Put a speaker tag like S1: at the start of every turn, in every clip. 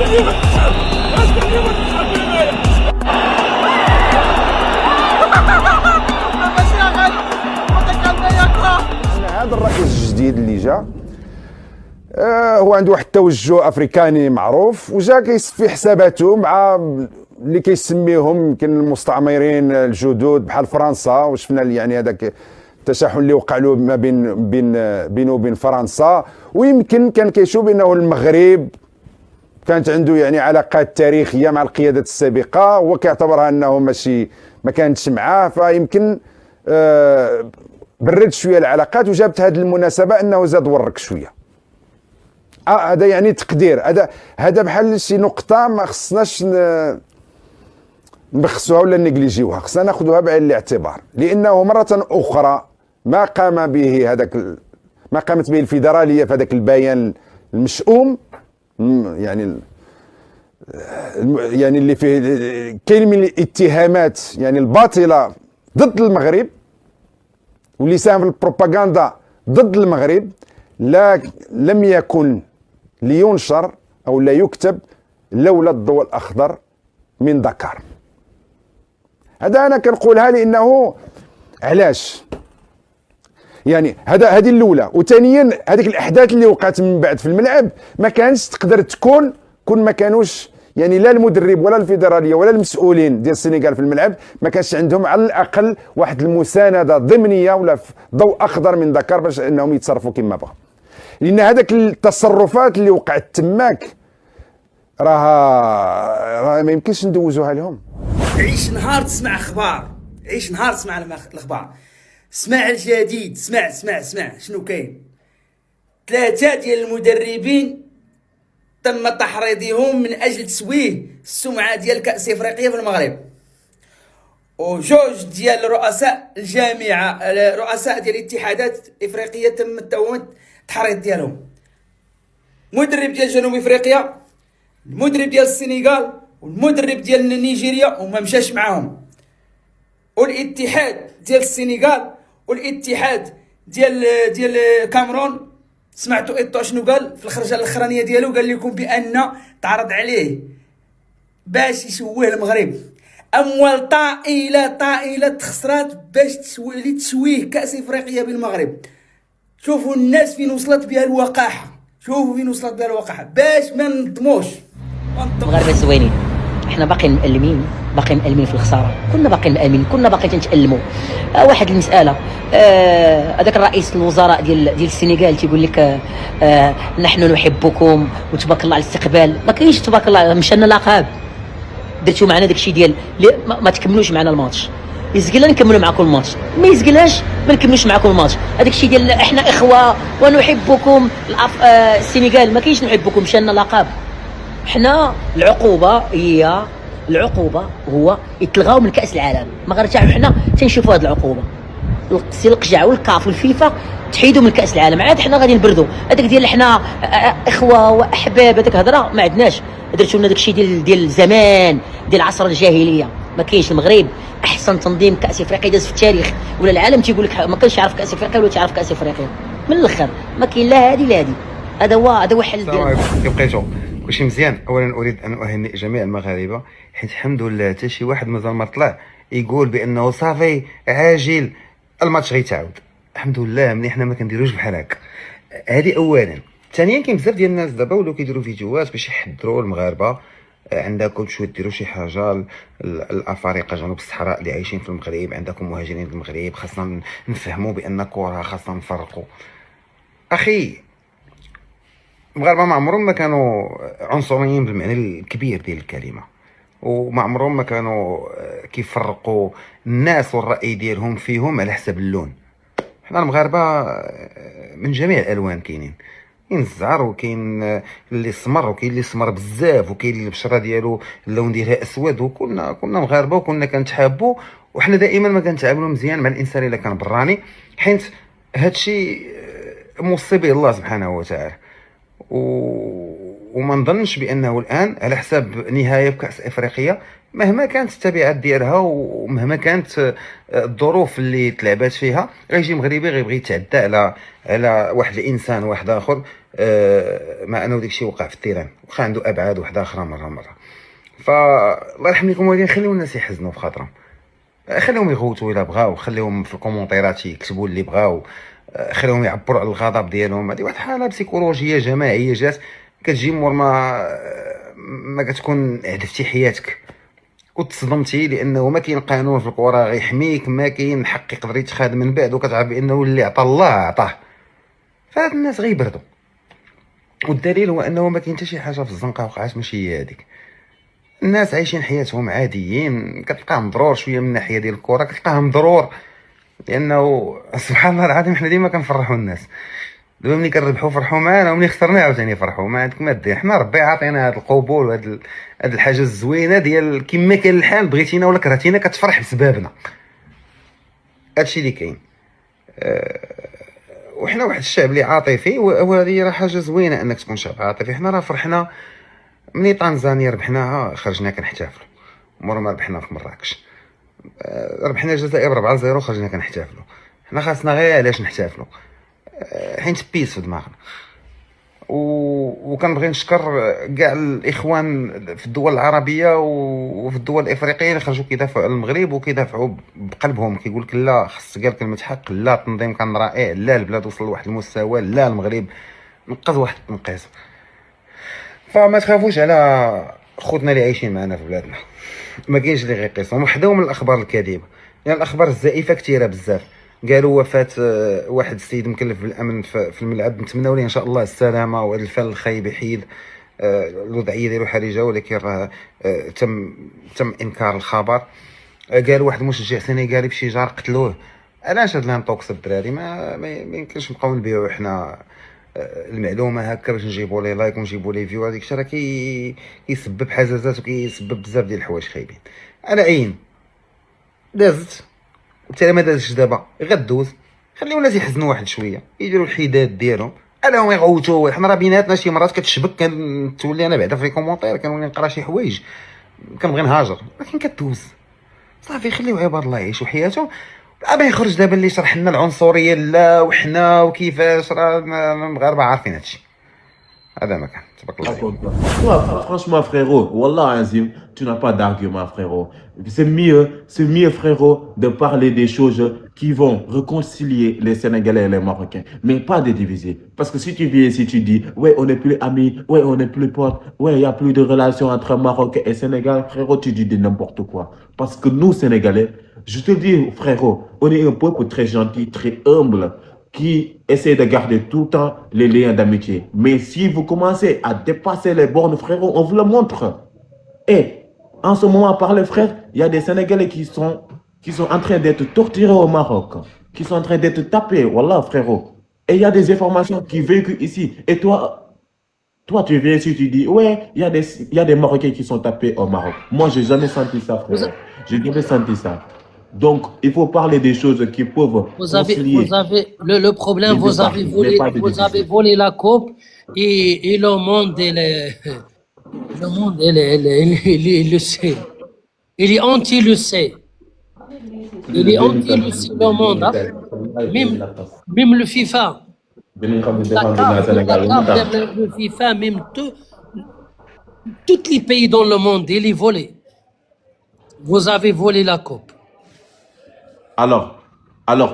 S1: هذا الرئيس الجديد اللي جا هو عنده واحد التوجه افريكاني معروف، وجا كيصفي حساباته مع اللي كيسميهم يمكن المستعمرين الجدد بحال فرنسا، وشفنا يعني هذاك التشاحن اللي وقع له ما بينه وبين فرنسا. ويمكن كان كيشوف انه المغرب كانت عنده يعني علاقات تاريخيه مع القيادات السابقه، هو كيعتبرها انه ماشي ما كانتش معاه، فيمكن برد شويه العلاقات وجابت هذه المناسبه انه زاد ورك شويه. هذا يعني تقدير، هذا بحال شي نقطه ما خصناش نبخسوها ولا نيجليجيوها، خصنا ناخذوها بعين الاعتبار، لانه مره اخرى ما قامت به الفيدراليه في هذاك البيان المشؤوم، يعني اللي فيه كاين من الاتهامات يعني الباطله ضد المغرب، واللي ساهم في البروباغندا ضد المغرب، لم يكن لينشر او لا يكتب لولا الضوء الاخضر من دكار. هذا انا كنقولها لانه علاش يعني هذه الاولى، وثانيا هذيك الاحداث اللي وقعت من بعد في الملعب ما كانش تقدر تكون ما كانوش يعني لا المدرب ولا الفيدراليه ولا المسؤولين ديال السنغال في الملعب ما كانش عندهم على الاقل واحد المسانده ضمنيه ولا ضوء اخضر من دكار باش انهم يتصرفوا كما بغاو. لان هذاك التصرفات اللي وقعت تماك راها ما يمكنش ندوزوها لهم.
S2: عيش نهار تسمع اخبار، عيش نهار تسمع الاخبار، اسمع الجديد، اسمع شنو كاين. 3 ديال المدربين تم تحريضهم من اجل تسويه السمعه ديال كاس افريقيا في المغرب، وجوج ديال رؤساء الجامعه، رؤساء ديال الاتحادات الافريقيه تم التحريض ديالهم. مدرب ديال جنوب افريقيا، المدرب ديال السنغال، والمدرب ديال نيجيريا وما مشاش معاهم، والاتحاد ديال السنغال والاتحاد ديال كامرون. سمعتوا ايتو شنو قال في الخرجه الاخرانيه ديالو؟ قال لكم بان تعرض عليه باش يسويه المغرب اموال طائله تخسرات باش تسويه كاس افريقيا بالمغرب. شوفوا الناس فين وصلت بها الوقاحه، باش ما نضموش.
S3: المغاربه زوينين، احنا باقيين مألمين في الخساره، كنا باقيين تنتألموا. واحد المساله، هذاك الرئيس الوزراء ديال السنغال تيقول لك نحن نحبكم وتبارك الله على الاستقبال. ما كاينش تبارك الله، مشانا لقاب درتو معنا داكشي ديال ما تكملوش معنا الماتش. يزقلنا نكملوا معكم الماتش، ما يزقلناش ما نكملوش معكم الماتش. هذاك الشيء ديال احنا اخوه ونحبكم، السنغال ما كاينش نحبكم، مشانا لقاب. حنا العقوبه هو يتلغاو من كاس العالم. ما غير حنا تنشوفوا هذه العقوبه، سي القجع والكاف والفيفا تحيدوا من كاس العالم، عاد حنا غادي نبردوا. هذاك ديال حنا اخوه واحباب، هذاك هضره ما عندناش. درتوا لنا داك الشيء ديال زمان، ديال عصر الجاهليه. ما كاينش. المغرب احسن تنظيم كاس افريقيا داز في التاريخ، ولا العالم تيقول لك ما كانش يعرف كاس افريقيا ولا تعرف كاس افريقيا. من الاخر ما كاين لا هادي لا هادي. هذا هو حل ديال
S4: بقيتو كلشي مزيان. اولا اريد ان اهنئ جميع المغاربه، حيت الحمد لله حتى شي واحد مازال ما طلع يقول بانه صافي عاجل الماتش غيتعاود. الحمد لله ملي حنا ما كنديروش بحال هكا. هذه اولا. ثانيا كاين بزاف ديال الناس دابا ولاو كيديروا فيديوهات باش يحضروا المغاربه، عندكم شويه ديروا شي حاجه الافارقه جنوب الصحراء اللي عايشين في المغرب، عندكم مهاجرين في المغرب، خاصنا نفهموا بان كره خاصنا نفرقوا. اخي المغاربه ما عمرهم ما كانوا عنصريين بالمعنى الكبير ديال الكلمه، وما عمرهم ما كانوا كيفرقوا الناس والراي ديالهم فيهم على حسب اللون. حنا المغاربه من جميع الالوان كاين الزعر، وكاين اللي سمر، وكاين اللي سمر بزاف، وكاين اللي البشره ديالو اللون ديالها اسود، وكنا مغاربه وكنا كنتحابوا. وحنا دائما ما كنتعاملوا مزيان مع الانسان الا كان براني، حيت هادشي موصي به الله سبحانه وتعالى. وما نظنش بانه الان على حساب نهايه بكاس افريقيا مهما كانت التبعات ديالها ومهما كانت الظروف اللي تلعبات فيها، غيجي مغربي غيبغي يتعدى على واحد الانسان واحد اخر، مع انه داكشي وقع في التيران وخا عنده ابعاد واحده اخرى مره. فالله يرحم لكم والدين، خليو الناس يحزنوا في خاطرهم، خليهم يغوتوا الا بغاو، خليهم في الكومونتيرات يكتبوا اللي بغاو، خليهم يعبروا على الغضب ديالهم. هذه واحد حاله بسيكولوجيه جماعيه جات كتجي مور ما كتكون عرفتي حياتك وتصدمتي، لانه ما كاين قانون في الكره غيحميك، ما كاين حق يقدر يتخاذ من بعد، وكتعرف بانه اللي عطى الله عطاه. فهاد الناس غيبردوا، والدليل هو انه ما كاين حتى شي حاجه في الزنقه وقعات ماشي هي هذيك. الناس عايشين حياتهم عاديين، كتلقاه مضرور شويه من الناحيه ديال الكره، كتلقاه مضرور لانه سبحان الله العظيم حنا ديما كنفرحوا الناس. دابا ملي كنربحوا فرحوا معنا، وملي خسرنا عاوتاني فرحوا، ما عندك ما دير. حنا ربي عاطينا هذا القبول وهاد الحاجه الزوينه ديال كما كان الحال، بغيتينا ولا كرهتينا كتفرح بسببنا. هادشي اللي كاين. وحنا واحد الشعب اللي عاطفي، وهذه راه حاجه زوينه انك تكون شعب عاطفي. حنا راه فرحنا ملي طنزانيا ربحناها، خرجنا كنحتفلوا. مور ما ربحنا في مراكش، ربحنا الجزائر 4-0، خرجنا كنحتفلوا. حنا خاصنا غير علاش نحتفلوا، حيت بيس في دماغنا. وكنبغي نشكر كاع الاخوان في الدول العربيه وفي الدول الافريقيه اللي خرجوا كيدافعوا على المغرب وكيدافعوا بقلبهم، كيقول لك لا خص قال كلمه حق، لا التنظيم كان رائع، لا البلاد وصل لواحد المستوى، لا المغرب نقذ واحد التنقيص. فما تخافوش على خوتنا اللي عايشين معنا في بلادنا، ما كاينش اللي غيقيسهم. وحداو من الاخبار الكاذبه، يعني الاخبار الزائفه كثيره بزاف. قالوا وفاه واحد السيد مكلف بالامن في الملعب، نتمنوا ليه ان شاء الله السلامه، وهذا الفعل الخايب يحيد. الوضعيه ديالو حرجه، ولكن راه تم انكار الخبر. قالوا واحد المشجع سنغالي بشي جار قتلوه. علاش هاد لانطوكس الدراري؟ ما يمكنش نبقاو نبيعوا حنا المعلومه هكا باش نجيبوا لي لايك ونجيبوا لي فيو. هذيك الشيء راه كيسبب حزازات وكيسبب بزاف ديال الحوايج خايبين. على عين دازت وحتى ما دازش دابا غدوز، خليو الناس يحزنوا واحد شويه، يديروا الحداد ديالهم، علىهم يغوتوا. حنا راه بيناتنا شي مرات كتشبك، كنتولي انا بعدا في الكومونتير كنولي نقرا شي حوايج كنبغي نهاجر، ولكن كدوز صافي. خليو عباد الله يعيشوا حياتهم. ما يخرج دابا اللي يشرح لنا العنصريه لا وحنا وكيفاش، راه المغاربه عارفين هادشي. هذا ما كان تبارك الله عليك.
S5: Toi, franchement, frérot, Wallah Azim, tu n'as pas d'argument, frérot. C'est mieux, frérot, de parler des choses qui vont réconcilier les Sénégalais et les Marocains, mais pas de diviser. Parce que si tu viens ici, tu dis, ouais, on n'est plus amis, ouais, on n'est plus potes, ouais, il n'y a plus de relation entre Maroc et Sénégal, frérot, tu dis de n'importe quoi. Parce que nous, Sénégalais, je te dis, frérot, on est un peuple très gentil, très humble, qui essaie de garder tout le temps les liens d'amitié. Mais si vous commencez à dépasser les bornes, frérot, on vous le montre. Et en ce moment, par les frères, il y a des Sénégalais qui sont en train d'être torturés au Maroc, qui sont en train d'être tapés, voilà, frérot. Et il y a des informations qui véhiculent ici. Et toi, tu viens ici, tu dis, ouais, il y a des Marocains qui sont tapés au Maroc. Moi, j'ai jamais senti ça, frérot. J'ai jamais senti ça. Donc, il faut parler des choses qui peuvent concilier.
S6: Vous avez le problème, vous avez volé la coupe et le monde, il le sait. Il est le sait. Il est le monde. Hein. Même le FIFA. Le FIFA, même tous les pays dans le monde, il est volé. Vous avez volé la coupe.
S5: Alors,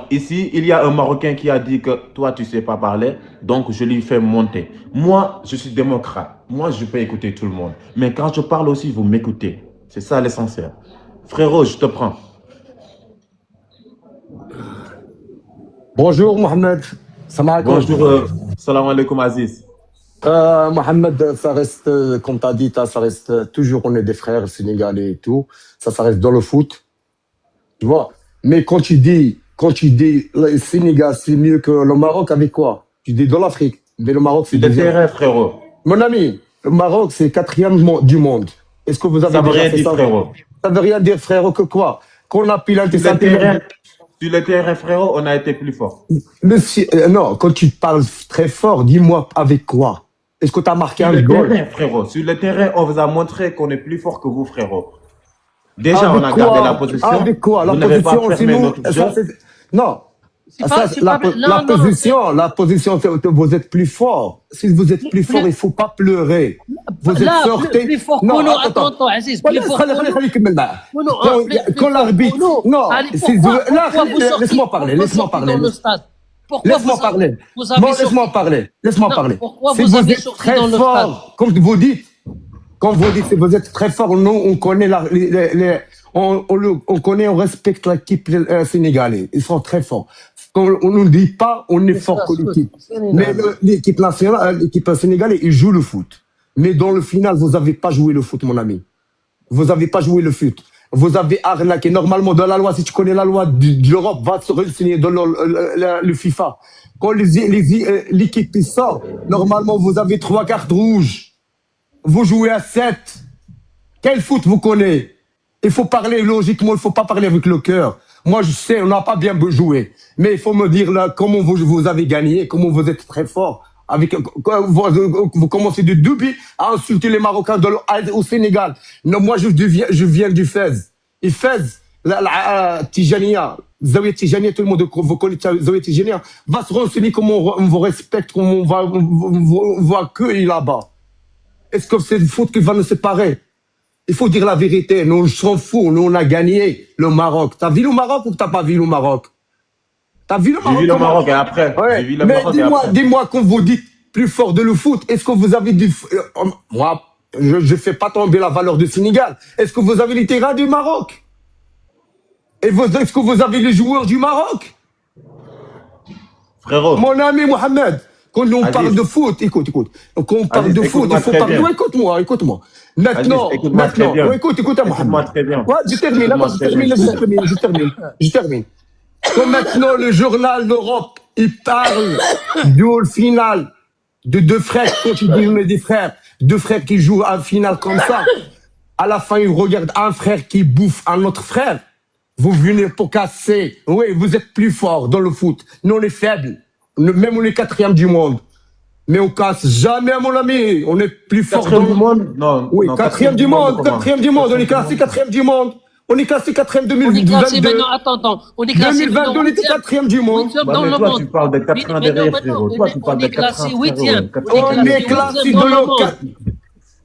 S5: ici, il y a un Marocain qui a dit que toi, tu ne sais pas parler, donc je lui fais monter. Moi, je suis démocrate. Moi, je peux écouter tout le monde. Mais quand je parle aussi, vous m'écoutez. C'est ça l'essentiel. Frérot, je te prends.
S7: Bonjour Mohamed. Salam alaikum.
S5: Bonjour, salam alaikum Aziz.
S7: Mohamed, ça reste, comme tu as dit, ça reste toujours, on est des frères sénégalais et tout. Ça reste dans le foot. Tu vois. Mais quand tu dis le Sénégal, c'est mieux que le Maroc, avec quoi? Tu dis de l'Afrique. Mais le Maroc, c'est
S5: le terrain, frérot.
S7: Mon ami, le Maroc, c'est 4e du monde. Est-ce que vous avez
S5: ça veut rien dire, frérot.
S7: Ça veut rien dire, frérot, que quoi? Qu'on a piloté ça.
S5: Sur le terrain, frérot, on a été plus fort.
S7: Monsieur, non, quand tu parles très fort, dis-moi avec quoi? Est-ce que tu as marqué un goal?
S5: Frérot, sur le terrain, on vous a montré qu'on est plus fort que vous, frérot. Déjà, on a gardé la position.
S7: Avec quoi? La
S5: Vous n'avez pas
S7: position,
S5: fermé
S7: sinon,
S5: notre jeu.
S7: non.
S6: C'est pas, c'est pas, non,
S7: La
S6: non,
S7: position, vous êtes plus fort. Si vous êtes plus fort, il faut pas pleurer. Vous êtes
S6: là,
S7: sortis.
S6: plus fort
S7: Non,
S6: que nous,
S7: attends.
S6: attends, Aziz,
S7: Voilà,
S6: plus fort que nous.
S7: خليك نكمل معاه.
S6: Non, non,
S7: Quand-
S6: plus
S7: Quand
S6: fort
S7: l'arbitre,
S6: que nous.
S7: non,
S6: Allez,
S7: si
S6: pourquoi
S7: là,
S6: vous sortez-
S7: laisse-moi parler,
S6: pourquoi
S7: laisse-moi
S6: vous sortez
S7: parler.
S6: dans le stade? Pourquoi
S7: Laisse-moi
S6: vous-
S7: parler.
S6: vous avez
S7: Non, laisse-moi
S6: sorti-
S7: parler. Laisse-moi
S6: Non,
S7: parler.
S6: pourquoi
S7: Si
S6: vous avez
S7: êtes
S6: sorti
S7: très
S6: dans le
S7: fort, comme vous dites, quand vous dites que vous êtes très fort, nous, on connaît on connaît, on respecte l'équipe sénégalaise. Ils sont très forts. On ne dit pas, on est fort que l'équipe. Mais l'équipe nationale, l'équipe sénégalaise, ils jouent le foot. Mais dans le final, vous n'avez pas joué le foot, mon ami. Vous n'avez pas joué le foot. Vous avez arnaqué. Normalement, dans la loi, si tu connais la loi de l'Europe, va se renseigner dans le FIFA. Quand l'équipe sort, normalement, vous avez 3 cartes rouges. Vous jouez à 7. Quel foot vous connaissez? Il faut parler logiquement, il ne faut pas parler avec le cœur. Moi, je sais, on n'a pas bien joué. Mais il faut me dire là, comment vous avez gagné, comment vous êtes très fort. Avec, vous commencez de 2 buts à insulter les Marocains au Sénégal. Non, moi, je viens du Fès. Et Fès, la Tijania, Zawiya Tijania, tout le monde vous connaît Zawiya Tijania, va se renseigner comment on vous respecte, comment on va vous accueillir là-bas. Est-ce que c'est le foot qui va nous séparer? Il faut dire la vérité. Nous, on s'en fout. Nous, on a gagné le Maroc. T'as vu le Maroc ou t'as pas vu le Maroc? T'as vu le Maroc?
S5: J'ai vu le Maroc et après.
S7: Ouais.
S5: J'ai vu le
S7: Mais
S5: Maroc et après.
S7: dis-moi, quand vous dites plus fort de le foot, est-ce que vous avez du... moi, je fais pas tomber la valeur du Sénégal. Est-ce que vous avez les terrains du Maroc? Est-ce que vous avez les joueurs du Maroc?
S5: Frérot.
S7: Mon ami Mohamed, quand on
S5: Aziz.
S7: parle de foot, écoute. Quand on parle
S5: Aziz,
S7: de foot, il
S5: écoute-moi
S7: faut
S5: très
S7: parler.
S5: bien.
S7: Ouais, écoute-moi. Maintenant,
S5: Aziz, écoute-moi très bien.
S7: Ouais, écoute,
S5: Écoute-moi
S7: Mohamed.
S5: très bien.
S7: Ouais, je termine.
S5: Écoute-moi
S7: Attends,
S5: très bien.
S7: je termine. Quand maintenant le journal d'Europe, il parle du final de 2 frères, quand tu dis on est des frères, 2 frères qui jouent un final comme ça, à la fin, ils regardent un frère qui bouffe un autre frère. Vous venez pour casser. Oui, vous êtes plus fort dans le foot. Nous, on est faibles. Même on est 4e du monde. Mais on casse jamais, mon ami. On est plus fort.
S5: 4e du monde? Non.
S7: Oui,
S5: non,
S7: 4e du monde.
S5: comment?
S7: 4e du monde. On est classé 4e du monde. On est classé 4e
S6: On est classé
S7: 2022.
S6: maintenant, attends. On est classé
S7: 2022, on était 4e du monde.
S6: dans
S5: Ouais,
S6: le
S5: mais toi,
S6: monde.
S5: tu parles de 80
S6: Mais
S5: derrière,
S6: non,
S5: frérot.
S6: mais
S5: Toi, tu parles
S6: on
S5: de
S6: est classé
S5: 80,
S6: 8e.
S5: frérot.
S7: On est classé
S6: dans
S7: de
S6: le monde.
S7: l'Europe.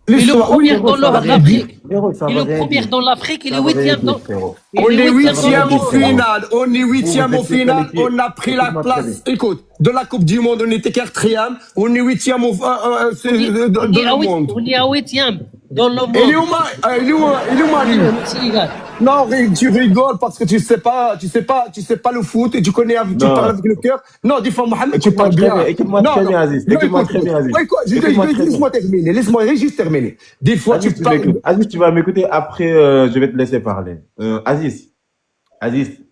S6: Et le premier
S5: Frérot,
S6: dans
S5: ça va rien
S6: l'Afrique.
S5: dire. Frérot, ça
S6: Et
S5: va
S6: le
S5: rien
S6: premier
S5: dire.
S6: dans l'Afrique, il est
S5: Ça va rien
S6: 8e
S5: dire,
S6: dans...
S5: frérot.
S7: On est 8e au
S5: frérot.
S7: final. On est 8e
S5: Vous
S7: au
S5: êtes
S7: final.
S5: qualifié.
S7: On a pris la
S5: Écoute-moi très
S7: place. Écoute, de la Coupe du Monde, on était 4e. On est 8e dans le monde.
S6: On est à 8e dans le monde.
S7: Il est où Mali?
S6: Le Sénégal.
S7: Non, tu rigoles parce que tu sais pas le foot et tu parles avec le cœur. Non, dis fois Mohamed, tu parles bien.
S5: Écoute-moi
S7: Non,
S5: très
S7: non.
S5: bien, Aziz.
S7: Non,
S5: Écoute-moi
S7: écoute,
S5: très bien, Aziz.
S7: ouais, quoi,
S5: Écoute-moi très bien.
S7: laisse-moi juste terminer. Des fois,
S5: Aziz,
S7: tu parles.
S5: Aziz, tu vas m'écouter après, je vais te laisser parler. Aziz,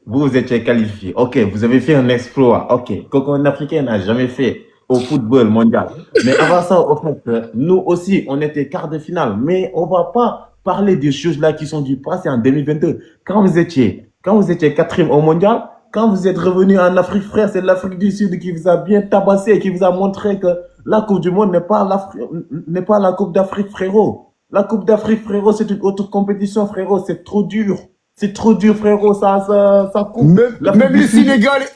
S5: vous étiez qualifié. Ok, vous avez fait un exploit. Ok, qu'aucun Africain n'a jamais fait au football mondial. Mais avant ça, au fait, nous aussi, on était quart de finale. Mais on va pas parler des choses là qui sont du passé en 2022. Quand vous étiez 4e au mondial, quand vous êtes revenu en Afrique, frère, c'est l'Afrique du Sud qui vous a bien tabassé et qui vous a montré que la Coupe du Monde n'est pas la Coupe d'Afrique, frérot. La Coupe d'Afrique, frérot, c'est une autre compétition, frérot. C'est trop dur. C'est trop dur, frérot. Ça coupe.
S7: Même les Sénégalais,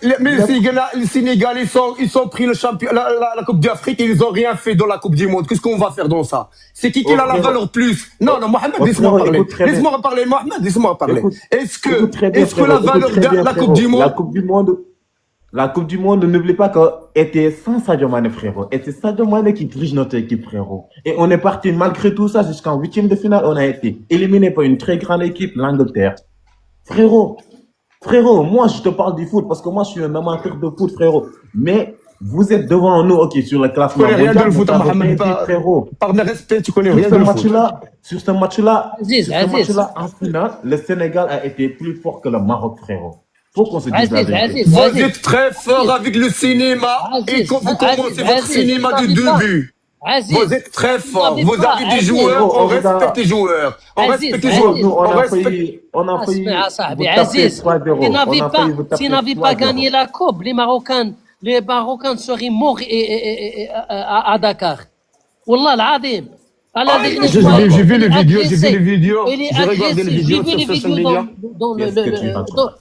S7: ils sont pris la Coupe d'Afrique et ils ont rien fait dans la Coupe du Monde. Qu'est-ce qu'on va faire dans ça? C'est qui a la valeur plus? Non, Mohamed, laisse-moi parler. Laisse-moi parler, Mohamed, laisse-moi parler. Est-ce que la valeur de la Coupe du Monde?
S5: La Coupe du Monde, n'oublie pas que était sans Sadio Mané, frérot. Et c'est Sadio Mané qui dirige notre équipe, frérot. Et on est parti malgré tout ça jusqu'en 8e de finale. On a été éliminé par une très grande équipe, l'Angleterre. Frérot, moi je te parle du foot parce que moi je suis un amateur de foot, frérot. Mais vous êtes devant nous, ok, sur le classement
S7: Tu connais rien
S5: mondial.
S7: de foot, Mohamed,
S5: frérot.
S7: par mes respects, tu connais rien de foot.
S5: Sur ce match-là,
S6: Aziz.
S5: en finale, le Sénégal a été plus fort que le Maroc, frérot. Faut qu'on se dise la
S6: Aziz,
S5: vérité.
S6: Aziz.
S7: Vous êtes très fort avec le cinéma et quand vous commencez votre cinéma de 2 buts.
S6: Aziz.
S7: Vous êtes très fort.
S6: n'avez
S7: Vous
S6: pas,
S7: avez des
S6: Aziz.
S7: joueurs, on
S5: On vous a-
S7: respecte les joueurs. On
S6: Aziz,
S7: respecte les
S6: Aziz.
S7: joueurs.
S5: Nous,
S7: On respecte.
S5: on a failli
S6: Asma,
S5: vous
S6: Sahabi,
S5: taper
S6: Aziz,
S5: 3-0.
S6: s'ils n'avaient
S5: On a failli vous taper
S6: s'ils n'avaient pas
S5: 3-0.
S6: gagné la Coupe, les Marocains seraient morts à Dakar. Wallah, العظيم. À la dernière
S7: J'ai
S6: fois,
S7: j'ai vu
S6: il
S7: les
S6: est
S7: vidéos, j'ai vu
S6: agressé.
S7: les vidéos,
S6: Il est
S7: j'ai regardé
S6: agressé.
S7: les
S6: J'ai
S7: vidéos
S6: vu
S7: sur
S6: les
S7: social
S6: vidéos
S7: media.
S5: Qu'est-ce que tu racontes?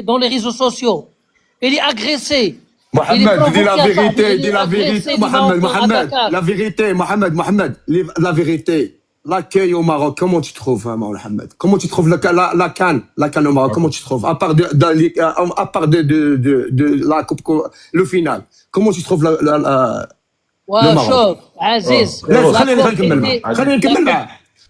S6: dans les réseaux sociaux. Il est agressé. Il est
S7: Mohamed, dis la
S6: provoqué à ça.
S7: vérité,
S6: Il
S7: dis
S6: est
S7: la vérité.
S6: agressé du
S7: Mohamed,
S6: Marocain à
S7: Mohamed,
S6: Dakar.
S7: la vérité, Mohamed, la vérité. L'accueil au Maroc, comment tu trouves, hein, Mohamed? Comment tu trouves la CAN au Maroc, comment tu trouves? À part de la coupe, le final. Comment tu trouves le Maroc?
S6: وشوف
S5: Oh,
S6: عزيز
S5: frérot,
S6: لا
S7: خليني
S6: كوب
S7: نكمل معاه
S6: ايتي
S7: خليني نكمل معاه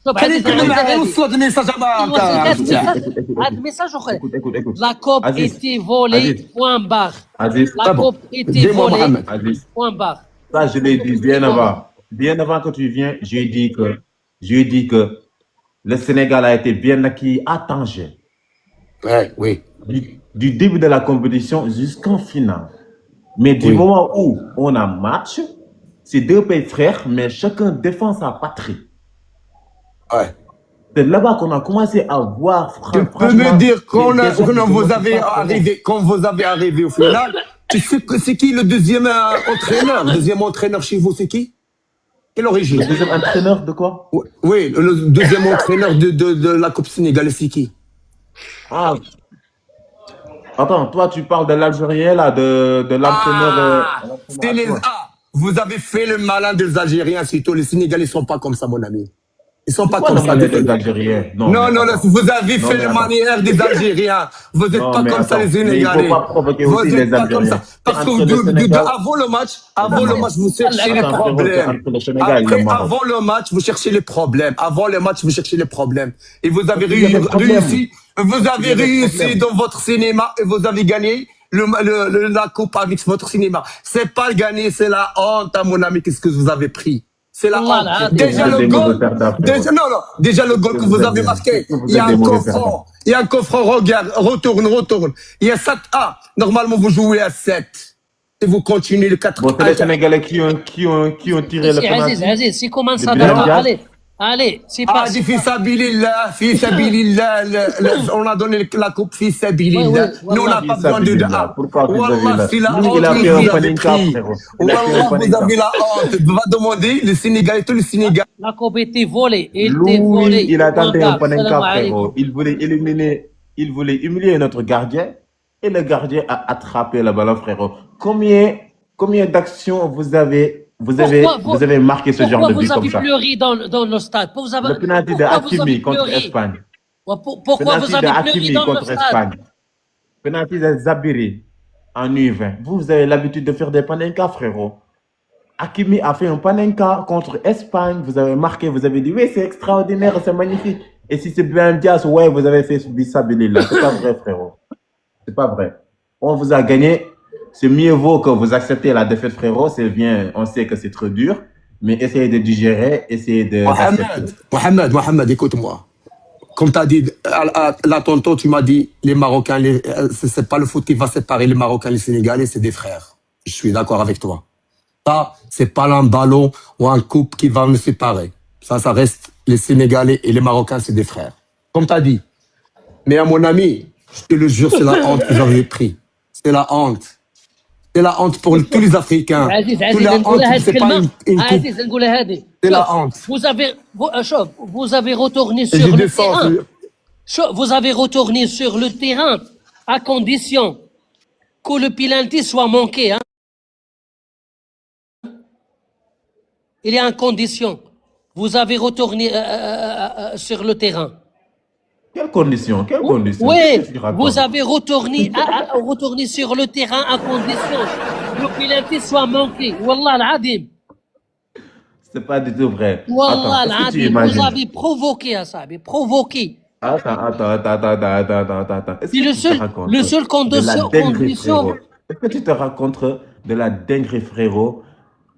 S6: شوف
S7: خليني
S6: عزيز
S7: نكمل معاه غير
S6: هذه
S7: وصلت الميساج
S6: وصلت هذا
S5: écoute,
S6: الميساج
S5: écoute, écoute,
S6: هذا
S5: écoute,
S6: الميساج اخر
S5: écoute, écoute, écoute.
S6: لا كوب
S5: Aziz,
S6: ايتي فولي
S5: Aziz,
S6: بوان باغ
S5: Aziz,
S6: لا
S7: Ah bon,
S6: كوب ايتي
S7: dis-moi
S6: فولي
S7: Mohamed.
S5: Aziz.
S6: بوان باغ
S5: Ça, je l'ai dit bien avant. Bien avant que tu viennes, j'ai dit que le Sénégal a été bien acquis à Tanger.
S7: Ouais, oui.
S5: Du début de la compétition jusqu'en finale. Mais du
S7: Oui.
S5: moment où on a match, c'est deux pays frères, mais chacun défend sa patrie.
S7: Ouais.
S5: C'est là-bas qu'on a commencé à voir
S7: Tu peux me dire quand vous avez arrivé au final, tu sais que c'est qui le deuxième entraîneur? Le deuxième entraîneur chez vous, c'est qui? Quelle
S5: Le
S7: origine?
S5: deuxième entraîneur de quoi?
S7: Oui, le deuxième entraîneur de la Coupe sénégalaise, c'est qui?
S5: Ah, attends, toi tu parles de l'Algérien là, de l'entraîneur.
S7: C'est les vous avez fait le malin des Algériens, surtout les Sénégalais sont pas comme ça, mon ami. Ils sont pas
S5: Quoi
S7: comme
S5: le
S7: ça.
S5: malais
S7: désolé.
S5: des Algériens?
S7: Non, vous avez fait le manière des Algériens. Vous n'êtes
S5: Non,
S7: pas
S5: mais
S7: comme ça,
S5: attends,
S7: les
S5: mais il
S7: Sénégalais.
S5: faut pas provoquer
S7: Vous
S5: aussi
S7: n'êtes
S5: les
S7: pas comme ça.
S5: Algériens.
S7: Parce que
S5: Entre le Sénégal-
S7: avant le match, vous cherchez les
S5: Attends, frérot, c'est
S7: problèmes.
S5: entre le Sénégal et le
S7: Après,
S5: Maroc.
S7: avant le match, vous cherchez les problèmes. Avant le match, vous cherchez les problèmes. Et vous avez
S5: Il y a des problèmes.
S7: réussi. Vous avez
S5: Il y a des
S7: réussi
S5: problèmes.
S7: dans votre cinéma et vous avez gagné la coupe avec votre cinéma. C'est pas le gagner, c'est la honte, à mon ami. Qu'est-ce que vous avez pris? C'est la
S6: والله
S7: honte.
S6: العظيم.
S7: Déjà
S5: Vous êtes
S7: le
S5: des mauvais
S7: goal.
S5: perdants, frérot.
S7: Déjà le goal que vous avez marqué. Il y a un coffre. Il y a un coffre. Regarde, retourne. Il y a 7-1. Normalement, vous jouez à 7. Et vous continuez le 4.
S5: Bon, c'est les Sénégalais qui ont tiré le
S6: سي عزيز
S5: penalty.
S6: عزيز سي كومان
S5: Le
S6: صدقه
S5: Bilal.
S6: allez c'est
S7: Ah,
S6: pas
S7: dit fi sabilillah, on a donné la coupe fi sabilillah.
S6: Ouais,
S7: Nous, on n'a
S5: Fi
S7: pas besoin de
S5: sabilillah. Pourquoi fi
S7: Wallah,
S5: sabilillah?
S7: c'est la
S5: Lui,
S7: honte
S5: il a
S7: que
S5: fait un
S7: vous avez
S5: paninka,
S7: pris.
S5: frérot. Il a fait un
S7: Wallah, vous
S5: paninka.
S7: avez la honte. Va demander le Sénégal et tout le Sénégal.
S6: la coupe était volée
S5: Louis, il a tenté un
S6: Salam
S5: panenka,
S6: alaikum.
S5: frérot. Il voulait humilier notre gardien et le gardien a attrapé le ballon, frérot. Combien d'actions vous avez marqué ce genre de but
S6: Pourquoi
S5: comme
S6: vous
S5: ça?
S6: avez pleuré dans le stade?
S5: Le penalty de
S6: Pourquoi vous
S5: Hakimi
S6: avez
S5: contre
S6: pleuré?
S5: Espagne.
S6: Pourquoi
S5: Penalty
S6: vous
S5: de
S6: avez pleuré
S5: Hakimi
S6: dans le
S5: contre
S6: stade?
S5: Espagne. Penalty de Zabiri en U20. Vous avez l'habitude de faire des panenka, frérot. Hakimi a fait un panenka contre Espagne. Vous avez marqué, vous avez dit oui, c'est extraordinaire, c'est magnifique. Et si c'est Brahim Diaz, ouais, vous avez fait Bissabilillah. C'est pas vrai, frérot. C'est pas vrai. On vous a gagné. C'est mieux vaut que vous acceptez la défaite, frérot. C'est bien, on sait que c'est trop dur. Mais essayez de digérer, essayez de.
S7: Mohamed, écoute-moi. Comme tu as dit, là, tonton, tu m'as dit, les Marocains, c'est pas le foot qui va séparer les Marocains et les Sénégalais, c'est des frères. Je suis d'accord avec toi. Ça, c'est pas un ballon ou un coupe qui va nous séparer. Ça reste les Sénégalais et les Marocains, c'est des frères. Comme tu as dit. Mais à mon ami, je te le jure, c'est la honte que j'avais pris. C'est la honte. C'est la honte pour tous les Africains.
S6: عزيز
S7: C'est la honte,
S6: نقولها هذه
S7: c'est pas
S6: الكلمة
S7: une coupe.
S6: عزيز نقولها هذه
S7: C'est la honte.
S6: vous avez retourné
S7: Et
S6: sur
S7: j'ai
S6: le
S7: des sens.
S6: terrain. Vous avez retourné sur le terrain à condition que le penalty soit manqué. Hein. Il y a une condition. Vous avez retourné sur le terrain.
S5: Quelles conditions? Quelles conditions?
S6: Oui,
S5: Qu'est-ce que tu racontes?
S6: vous avez retourné sur le terrain à condition que le penalty soit manqué. Wallah al-Adim.
S5: C'est pas du tout vrai.
S6: Wallah
S5: Attends, est-ce que tu
S6: al-Adim.
S5: imagines?
S6: Vous avez provoqué à ça, mais provoqué.
S5: Attends. Est-ce
S6: C'est
S5: que tu te rends compte
S6: le seul
S5: de la dinguerie,
S6: condition.
S5: frérot? Est-ce que tu te rends compte de la dinguerie, frérot?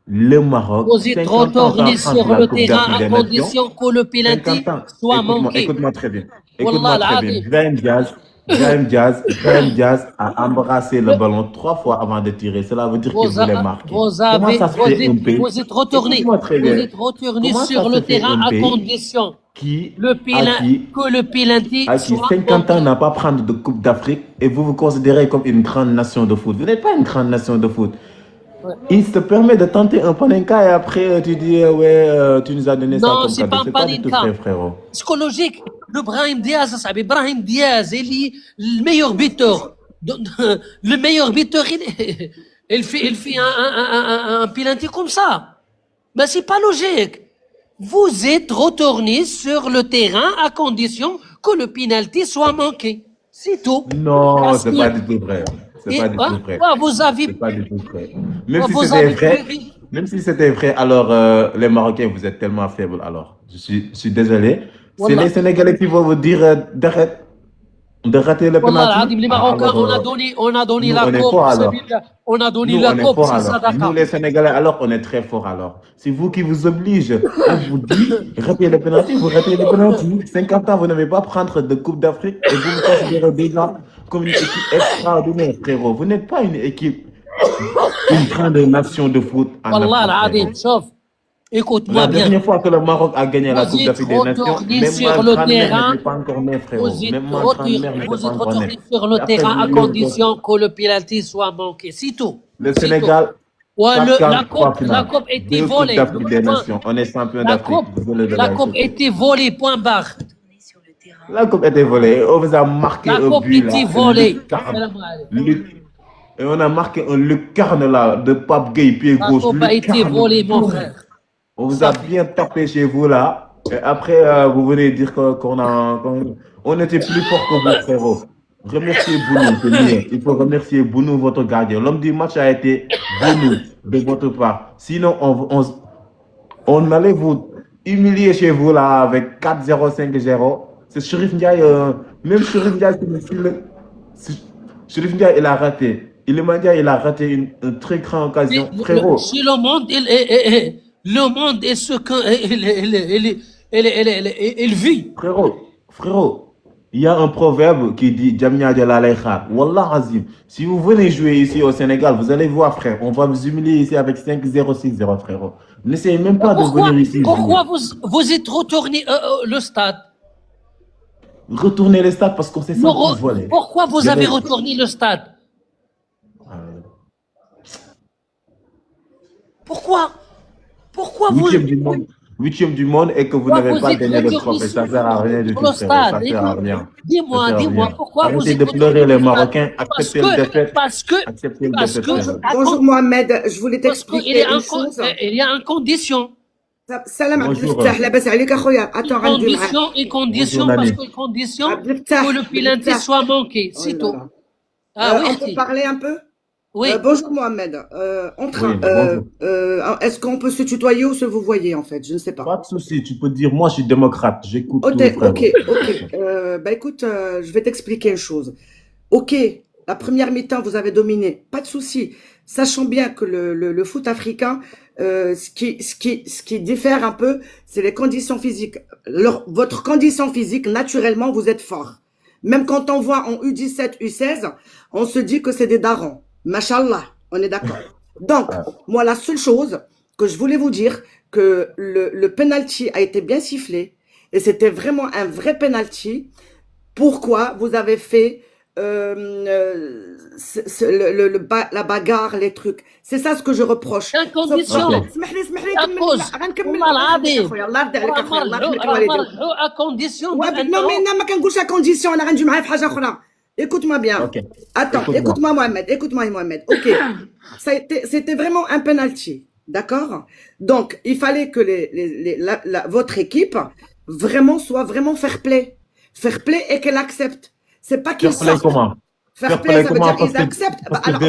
S5: Le Maroc,
S6: Vous êtes
S5: 50 ans
S6: retourné
S5: sans
S6: sur
S5: prendre la
S6: le
S5: Coupe
S6: terrain
S5: d'Afrique
S6: à
S5: des Nations.
S6: condition que le penalty
S5: 50 ans.
S6: soit manqué.
S5: Écoute-moi très bien.
S6: Wallah
S5: Écoute-moi très bien.
S6: al-Adim.
S5: Brahim Diaz a embrassé le ballon 3 fois avant de tirer. Cela veut dire qu'il voulait marquer. Comment ça se fait un pays?
S6: Vous êtes retourné
S5: Écoute-moi très bien. Comment
S6: sur
S5: ça
S6: le
S5: se fait
S6: terrain
S5: un
S6: à
S5: pays
S6: condition
S5: que
S6: que le penalty
S5: à qui
S6: soit
S5: 50 ans
S6: manqué.
S5: n'a pas prendre de Coupe d'Afrique et vous vous considérez comme une grande nation de foot. Vous n'êtes pas une grande nation de foot. Il se permet de tenter un panenka et après tu dis ouais, tu nous as donné ça
S6: Non,
S5: comme
S6: c'est
S5: cadeau.
S6: pas un
S5: C'est pas du tout
S6: paninka.
S5: vrai, frérot.
S6: Psychologique. Le Brahim Diaz, ça s'appelle Brahim Diaz. Il est le meilleur buteur. Le meilleur buteur, il fait un penalty comme ça. Mais c'est pas logique. Vous êtes retourné sur le terrain à condition que le penalty soit manqué. C'est tout.
S5: Non,
S6: Parce
S5: c'est
S6: que-
S5: pas du tout vrai. C'est
S6: Et-
S5: pas du
S6: ah,
S5: tout vrai.
S6: ah, vous avez,
S5: C'est pas du tout vrai. Même
S6: ah,
S5: si
S6: vous
S5: c'était
S6: avez
S5: vrai,
S6: prévu.
S5: même si c'était vrai, alors les Marocains, vous êtes tellement faibles. Alors, je suis désolé. C'est
S6: Wallah.
S5: les Sénégalais qui vont vous dire de rater le
S6: Wallah,
S5: penalty.
S6: les Marocains,
S5: Alors,
S6: on a donné
S5: nous,
S6: la
S5: on est
S6: coupe.
S5: fort, alors.
S6: On a donné
S5: nous,
S6: la
S5: on est
S6: coupe,
S5: fort
S6: c'est ça,
S5: alors. Nous,
S6: d'accord.
S5: les Sénégalais, alors, on est très forts alors. C'est vous qui vous oblige. On vous dit, ratez le penalty, vous ratez le penalty. 50 ans, vous n'avez pas prendre de Coupe d'Afrique et vous vous considérez déjà comme une équipe extraordinaire, frérot. Vous n'êtes pas une équipe, une grande nation de foot en
S6: Wallah,
S5: Afrique,
S6: al-Adim,
S5: frérot.
S6: sauf. Écoute-moi
S5: La
S6: bien.
S5: dernière fois que le Maroc a gagné la
S6: Vous
S5: Coupe
S6: êtes
S5: d'Afrique des Nations,
S6: retourné
S5: même
S6: sur
S5: ma
S6: le
S5: grand-mère
S6: terrain.
S5: n'était pas encore née, frérot.
S6: Vous êtes
S5: Même ma grand-mère n'était pas encore
S6: retourné
S5: née.
S6: sur le
S5: Et après,
S6: terrain à
S5: vous-
S6: condition que le penalty soit manqué. C'est tout.
S5: Le
S6: C'est
S5: Sénégal,
S6: tout. Ouais,
S5: quatre
S6: la
S5: quarts, trois
S6: coupe
S5: finales.
S6: était
S5: 2 Coupes
S6: volée.
S5: d'Afrique des
S6: Point.
S5: Nations. On est champion
S6: La
S5: d'Afrique. Désolé de
S6: la
S5: la
S6: coupe
S5: insulter.
S6: était volée, point barre.
S5: La coupe était volée. On vous a marqué
S6: La
S5: un
S6: coupe
S5: but là.
S6: était volée.
S5: Lucarne.
S6: Salam alaikum.
S5: Et on a marqué un lucarne là de Pape Gueye, pied
S6: La
S5: gauche.
S6: coupe a été
S5: Lucarne.
S6: volée, mon frère.
S5: On vous a bien tapé chez vous là. Et après, vous venez dire on était plus fort que vous, frérot. Remerciez Bounou, c'est mieux. Il faut remercier Bounou, votre gardien. L'homme du match a été Bounou de votre part. Sinon, on allait vous humilier chez vous là avec 4-0, 5-0. C'est Chérif Ndiaye, même Chérif Ndiaye, Chérif Ndiaye, il a raté. Iliman Ndiaye, il a raté une très grande occasion. Frérot,
S6: Si le monde, le monde est ce qu'il vit.
S5: frérot, il y a un proverbe qui dit Jamia de la Lekhar. Wallah Azim. Si vous venez jouer ici au Sénégal, vous allez voir, frère. On va vous humilier ici avec 5-0, 6-0, frérot. N'essayez même pas de venir ici.
S6: Pourquoi vous êtes retourné le stade?
S5: Retournez les stades parce qu'on s'est senti voler.
S6: Pourquoi vous avez retourné le stade? Pourquoi vous...
S5: Huitième du monde et que vous
S6: Pourquoi
S5: n'avez
S6: vous
S5: pas
S6: êtes
S5: gagné le
S6: retourné
S5: trophée. Ça
S6: sur-
S5: sert à rien du
S6: sur
S5: tout,
S6: le
S5: frérot. Ça
S6: stade?
S5: sert à rien.
S6: Dis-moi,
S5: Ça sert à
S6: dis-moi,
S5: rien.
S6: pourquoi vous
S5: Arrêtez
S6: êtes
S5: de
S6: retourné
S5: pleurer les
S6: au stade?
S5: Marocains. Acceptez le défaite.
S6: Parce que,
S5: Acceptez le défaite, frérot.
S2: Bonjour Mohamed, je voulais
S6: parce qu'il
S2: t'expliquer
S6: est
S2: une
S6: en,
S2: chose.
S6: il y a une condition.
S2: Salam Abdel
S5: Bonjour.
S2: Fattah, لاباس عليك اخويا. Attends, غندوي معاك.
S6: Une condition,
S5: Bonjour,
S6: parce
S5: Nani.
S6: que condition
S2: Abdel Fattah,
S6: que le penalty
S2: Abdel Fattah.
S6: soit manqué,
S2: Oh
S6: c'est
S2: là
S6: tout.
S2: là.
S6: Ah oui,
S2: On peut
S6: si.
S2: parler un peu?
S6: Oui.
S2: Bonjour Mohamed. Est-ce qu'on peut se tutoyer ou se vous voyez en fait? Je ne sais pas.
S5: Pas de souci, tu peux dire, moi je suis démocrate, j'écoute
S2: Ok,
S5: tout, frérot.
S2: ok. Bah écoute, je vais t'expliquer une chose. Ok, la première mi-temps, vous avez dominé, pas de souci. Sachant bien que le foot africain, ce qui diffère un peu, c'est les conditions physiques. Votre condition physique, naturellement, vous êtes fort. Même quand on voit en U17, U16, on se dit que c'est des darons. Mashallah, on est d'accord. Donc, moi, la seule chose que je voulais vous dire, que le penalty a été bien sifflé, et c'était vraiment un vrai penalty. Pourquoi vous avez fait la bagarre, les trucs? C'est ça ce que je reproche.
S6: En condition.
S2: اسمح لي
S6: À cause.
S2: غنكمل.
S6: والله العظيم.
S2: الله يرضي عليك اخويا، الله يخليك
S6: راه
S2: الوالدين.
S6: مرجعوا à condition
S2: Ouais,
S6: بأنه-
S2: non, mais non, ما كنقولش à condition, انا غنجي معايا في حاجه اخرى. Écoute-moi bien.
S5: Ok.
S2: Attends,
S5: Écoute-moi.
S2: écoute-moi Mohamed. Ok. C'était vraiment un penalty. D'accord? Donc, il fallait que votre équipe vraiment soit vraiment fair play. Fair play et qu'elle accepte. C'est pas qu'ils
S5: Fair play
S2: sortent.
S5: comment?
S2: Fair play, ça veut
S5: comment?
S2: dire qu'ils acceptent.
S5: parce que
S2: Alors,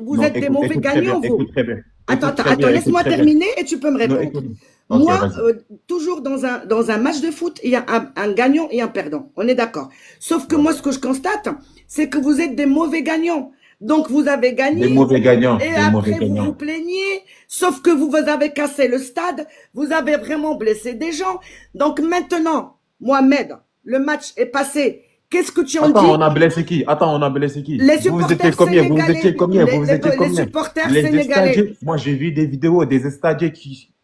S2: vous êtes des mauvais gagnants, vous.
S5: Écoute très bien.
S2: Attends,
S5: Écoute très bien,
S2: laisse-moi
S5: écoute très bien.
S2: terminer et tu peux me
S5: Non,
S2: répondre.
S5: écoute. Ok,
S2: Moi,
S5: vas-y.
S2: toujours dans un match de foot, il y a un gagnant et un perdant. On est d'accord. Sauf que moi, ce que je constate, c'est que vous êtes des mauvais gagnants. Donc, vous avez gagné.
S5: Des mauvais gagnants.
S2: Et
S5: Des mauvais
S2: après, vous
S5: gagnants.
S2: vous plaignez. Sauf que vous avez cassé le stade. Vous avez vraiment blessé des gens. Donc, maintenant, Mohamed, le match est passé. Qu'est-ce que tu en
S5: Attends,
S2: dis?
S5: on a blessé qui? Attends, on a blessé qui?
S2: Les
S5: Vous
S2: supporters
S5: étiez combien? Vous
S2: sénégalais.
S5: étiez combien? Vous
S2: Les-
S5: étiez
S2: les
S5: combien?
S2: supporters
S5: Les
S2: sénégalais.
S5: stadiers, moi j'ai vu des vidéos des stadiers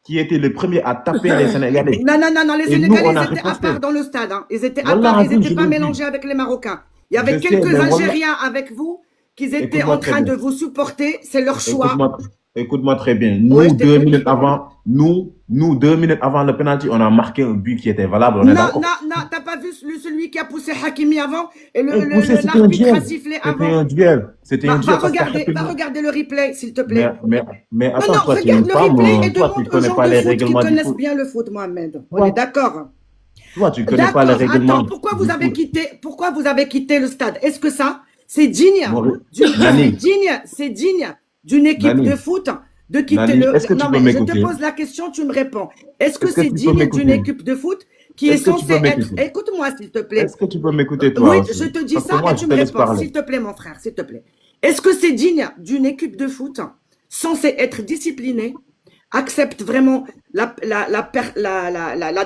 S5: qui étaient les premiers à taper les Sénégalais.
S2: Non, les
S5: Et nous,
S2: Sénégalais,
S5: on a
S2: ils étaient à
S5: riposté.
S2: part dans le stade. Hein. Ils étaient à
S5: Wallah,
S2: part, ils
S5: Azim,
S2: n'étaient
S5: je
S2: pas
S5: l'ai vu.
S2: mélangés avec les Marocains. Il y avait
S5: Je sais,
S2: quelques
S5: mais Wallah-
S2: Algériens avec vous qui étaient
S5: Écoute-moi
S2: en train
S5: très
S2: de
S5: bien.
S2: vous supporter. C'est leur choix.
S5: Écoute-moi- Écoute-moi très bien.
S2: Ouais,
S5: Nous,
S2: je t'écoute.
S5: nous, 2 minutes avant le penalty, on a marqué un but qui était valable. On est
S2: Non,
S5: d'accord?
S2: non, non, t'as pas vu celui qui a poussé Hakimi avant et
S5: Poussé, c'était un
S2: l'arbitre a
S5: duel.
S2: sifflé
S5: C'était
S2: avant.
S5: un duel. C'était un duel parce
S2: Va
S5: qu'effectivement.
S2: regarder le replay, s'il te
S5: Mais,
S2: plaît.
S5: mais, mais
S2: Non,
S5: attends,
S2: non,
S5: toi, tu es
S2: regarde
S5: une
S2: le
S5: femme,
S2: replay et
S5: toi, tu
S2: demande aux
S5: connais
S2: gens
S5: pas
S2: de
S5: les
S2: foot qui
S5: règlements du
S2: connaissent
S5: foot.
S2: bien le foot, Mohamed. On
S5: Toi,
S2: est d'accord.
S5: toi, tu connais pas les
S2: D'accord,
S5: règlements
S2: attends, pourquoi
S5: du foot.
S2: pourquoi vous avez quitté le stade? Est-ce que ça, c'est digne
S5: Nani,
S2: c'est digne d'une équipe
S5: Nani,
S2: de foot de quitter
S5: Nani, est-ce que
S2: non,
S5: tu peux
S2: mais je te
S5: m'écouter?
S2: pose la question, tu me réponds. Est-ce que
S5: Est-ce que
S2: c'est
S5: tu peux
S2: digne d'une
S5: m'écouter?
S2: équipe de foot qui est
S5: Est-ce que tu
S2: censée
S5: peux
S2: être,
S5: m'écouter?
S2: écoute-moi, s'il te plaît.
S5: Est-ce que tu peux m'écouter toi
S2: Oui,
S5: aussi?
S2: je te dis
S5: Parce que
S2: ça
S5: moi,
S2: et
S5: je
S2: tu
S5: te
S2: me
S5: laisse
S2: réponds,
S5: parler.
S2: s'il te plaît, mon frère, s'il te plaît. Est-ce que c'est digne d'une équipe de foot censée être disciplinée, accepte vraiment la